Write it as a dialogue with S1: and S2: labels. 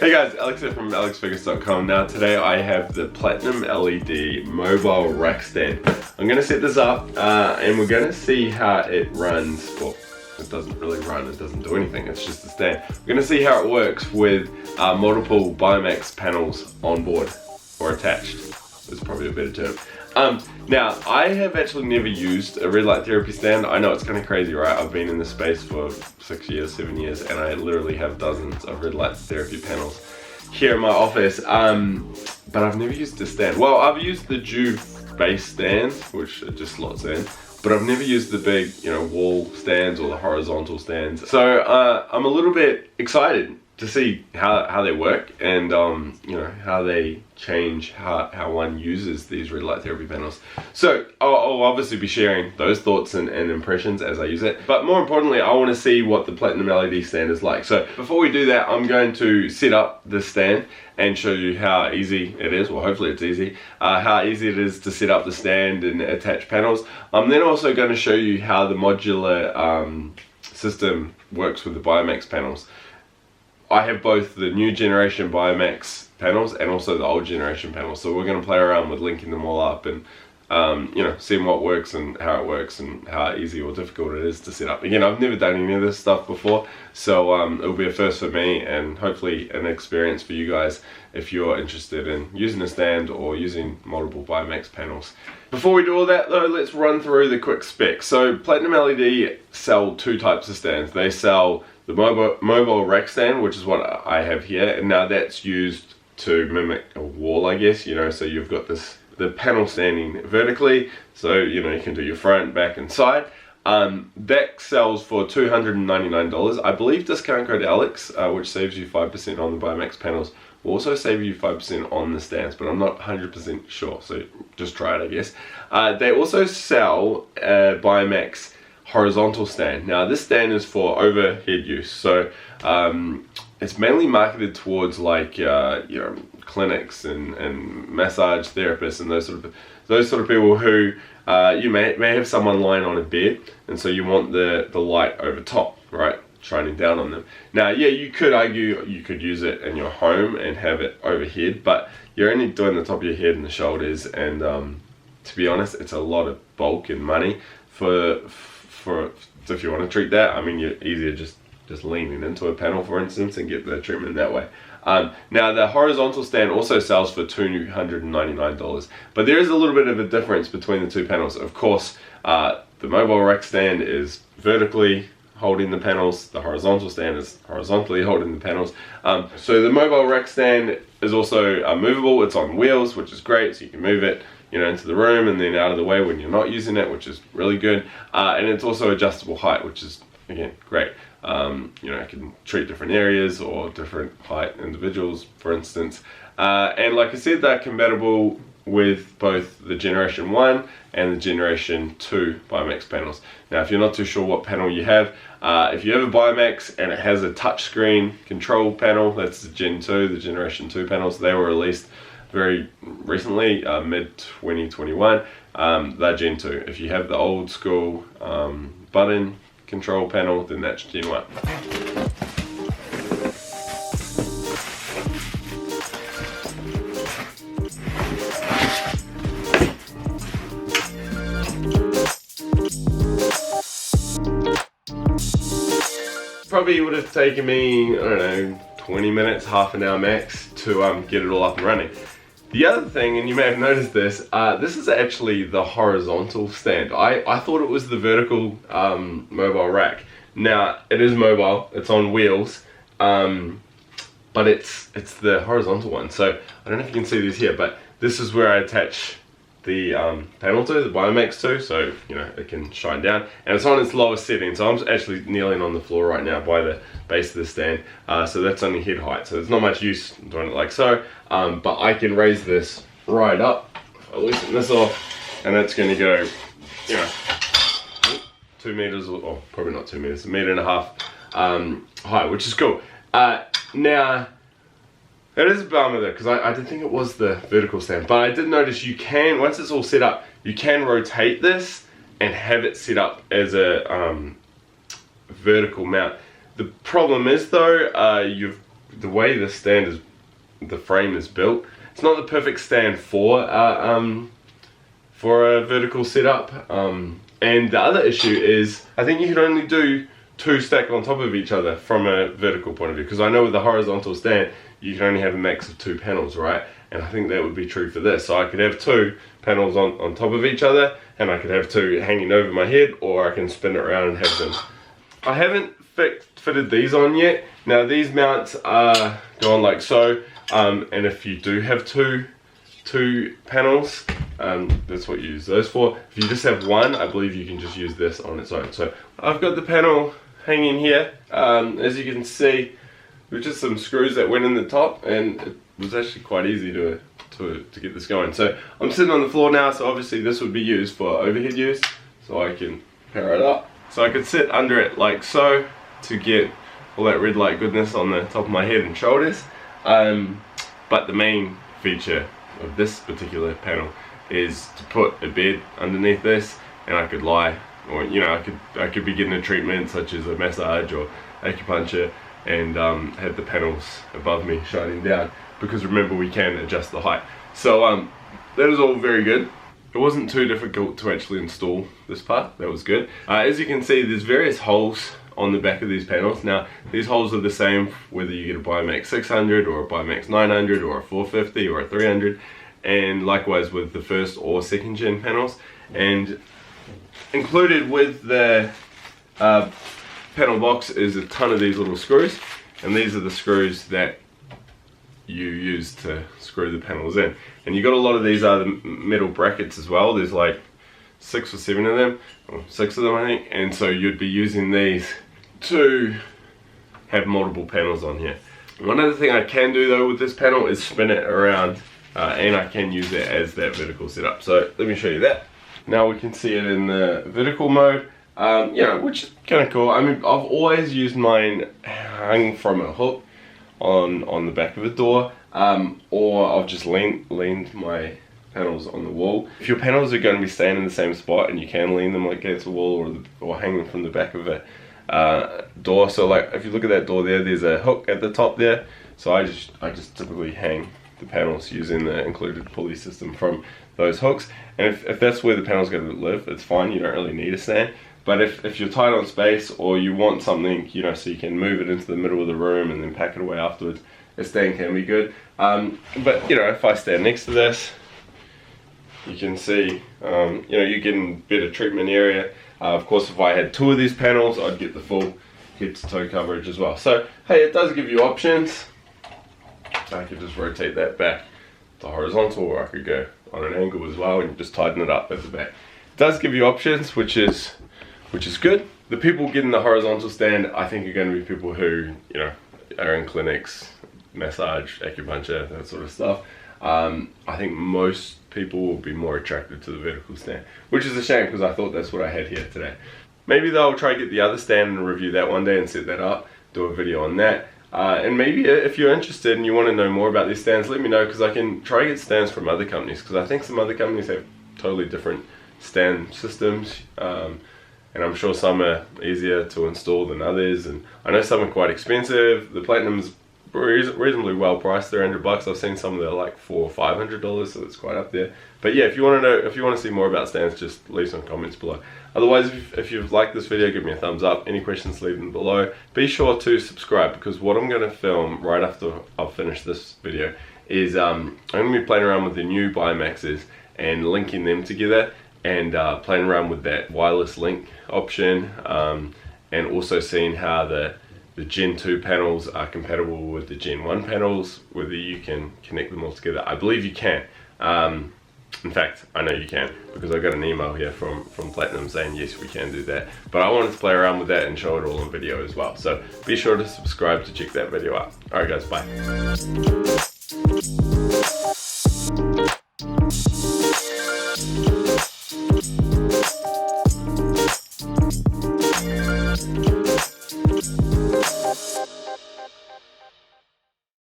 S1: Hey guys, Alex here from alexfergus.com. Now today I have the PlatinumLED mobile rack stand. I'm going to set this up and we're going to see how it runs. Well, it doesn't really run, it doesn't do anything, it's just a stand. We're going to see how it works with multiple BioMax panels on board, or attached. That's probably a better term. Now, I have actually never used a red light therapy stand. I know it's kind of crazy, right? I've been in this space for 6 years, 7 years, and I literally have dozens of red light therapy panels here in my office, but I've never used a stand. Well, I've used the Juve base stand, which it just slots in, but I've never used the big, wall stands or the horizontal stands. So I'm a little bit excited to see how they work and how they change how one uses these red light therapy panels. So I'll obviously be sharing those thoughts and impressions as I use it, but more importantly I want to see what the PlatinumLED stand is like. So before we do that, I'm going to set up this stand and show you how easy it is, well hopefully it's easy, how easy it is to set up the stand and attach panels. I'm then also going to show you how the modular system works with the BioMax panels. I have both the new generation BioMax panels and also the old generation panels, so we're going to play around with linking them all up and seeing what works and how it works and how easy or difficult it is to set up. Again, I've never done any of this stuff before, so it'll be a first for me and hopefully an experience for you guys if you're interested in using a stand or using multiple BioMax panels. Before we do all that though, let's run through the quick specs. So PlatinumLED sell two types of stands. They sell the mobile rack stand, which is what I have here, and now that's used to mimic a wall, I guess, so you've got the panel standing vertically, so you can do your front, back and side. That sells for $299. I believe discount code Alex, which saves you 5% on the BioMax panels, will also save you 5% on the stands, but I'm not 100% sure, so just try it, I guess. They also sell BioMax horizontal stand. Now this stand is for overhead use, so it's mainly marketed towards like clinics and massage therapists and those sort of people who you may have someone lying on a bed, and so you want the light over top, right, shining down on them. Now yeah, you could argue you could use it in your home and have it overhead, but you're only doing the top of your head and the shoulders, and to be honest, it's a lot of bulk and money for if you want to treat that. I mean, you're easier just leaning into a panel, for instance, and get the treatment that way. Now the horizontal stand also sells for $299, but there is a little bit of a difference between the two panels. Of course, the mobile rack stand is vertically holding the panels, the horizontal stand is horizontally holding the panels. So the mobile rack stand is also movable. It's on wheels, which is great, so you can move it into the room and then out of the way when you're not using it, which is really good. And it's also adjustable height, which is again great. I can treat different areas or different height individuals, for instance. And like I said, they're compatible with both the Generation 1 and the Generation 2 BioMax panels. Now, if you're not too sure what panel you have, if you have a BioMax and it has a touchscreen control panel, that's the Gen 2, the Generation 2 panels. They were released very recently, mid-2021. They're Gen 2. If you have the old school button control panel, then that's Gen 1. Probably would have taken me, I don't know, 20 minutes, half an hour max to get it all up and running. The other thing, and you may have noticed this is actually the horizontal stand. I thought it was the vertical mobile rack. Now, it is mobile, it's on wheels, but it's the horizontal one. So, I don't know if you can see this here, but this is where I attach the panel to, the BioMax to, so it can shine down, and it's on its lowest setting, so I'm actually kneeling on the floor right now by the base of the stand, so that's only head height, so there's not much use doing it like so, but I can raise this right up. If I loosen this off, and that's going to go 2 meters, or probably not 2 meters, 1.5 meters high, which is cool. Now it is a bummer though, because I did think it was the vertical stand, but I did notice you can, once it's all set up, you can rotate this and have it set up as a vertical mount. The problem is though, the way the stand is, the frame is built, it's not the perfect stand for a vertical setup. And the other issue is, I think you can only do 2 stacked on top of each other from a vertical point of view, because I know with the horizontal stand you can only have a max of 2 panels, right? And I think that would be true for this. So I could have 2 panels on top of each other, and I could have 2 hanging over my head, or I can spin it around and have them. I haven't fitted these on yet. Now these mounts are going like so, and if you do have two panels, that's what you use those for. If you just have one, I believe you can just use this on its own. So I've got the panel hanging here. As you can see, there's just some screws that went in the top, and it was actually quite easy to get this going. So I'm sitting on the floor now, so obviously this would be used for overhead use, so I can power it up. So I could sit under it like so to get all that red light goodness on the top of my head and shoulders. But the main feature of this particular panel is to put a bed underneath this, and I could lie, or you know, I could be getting a treatment such as a massage or acupuncture, and have the panels above me shining down, because remember, we can adjust the height. So that is all very good. It wasn't too difficult to actually install this part. That was good. As you can see, there's various holes on the back of these panels. Now these holes are the same whether you get a BioMax 600 or a BioMax 900 or a 450 or a 300, and likewise with the first or second gen panels. And included with the panel box is a ton of these little screws, and these are the screws that you use to screw the panels in. And you got a lot of these other metal brackets as well. There's like 6 or 7 of them, or 6 of them I think, and so you'd be using these to have multiple panels on here. One other thing I can do though with this panel is spin it around, and I can use it as that vertical setup. So let me show you that. Now we can see it in the vertical mode, you know, which is kind of cool. I mean, I've always used mine hung from a hook on the back of a door, or I've just leaned my panels on the wall. If your panels are going to be staying in the same spot, and you can lean them against the wall or hang them from the back of a door. So like if you look at that door there's a hook at the top there. So I just typically hang the panels using the included pulley system from those hooks. And if that's where the panel's going to live, it's fine. You don't really need a stand. But if you're tight on space, or you want something, you know, so you can move it into the middle of the room and then pack it away afterwards, a stand can be good. But you know, if I stand next to this, you can see, you know, you're getting better treatment area. Of course, if I had 2 of these panels, I'd get the full head to toe coverage as well. So hey, it does give you options. I could just rotate that back to horizontal, or I could go on an angle as well and just tighten it up at the back. It does give you options, which is good. The people getting the horizontal stand, I think, are going to be people who, you know, are in clinics, massage, acupuncture, that sort of stuff. I think most people will be more attracted to the vertical stand, which is a shame, because I thought that's what I had here today. Maybe they'll try to get the other stand and review that one day and set that up, do a video on that. And maybe if you're interested and you want to know more about these stands, let me know, because I can try to get stands from other companies, because I think some other companies have totally different stand systems. And I'm sure some are easier to install than others, and I know some are quite expensive. The Platinum's reasonably well priced, they're $100. I've seen some that are like $400 or $500, so it's quite up there. But yeah, if you want to know, if you want to see more about stands, just leave some comments below. Otherwise, if you've liked this video, give me a thumbs up. Any questions, leave them below. Be sure to subscribe, because what I'm going to film right after I've finished this video is I'm going to be playing around with the new BioMaxes and linking them together, and playing around with that wireless link option, and also seeing how the Gen 2 panels are compatible with the Gen 1 panels, whether you can connect them all together. I believe you can. In fact, I know you can, because I got an email here from Platinum saying yes, we can do that. But I wanted to play around with that and show it all in video as well. So be sure to subscribe to check that video out. Alright guys, bye.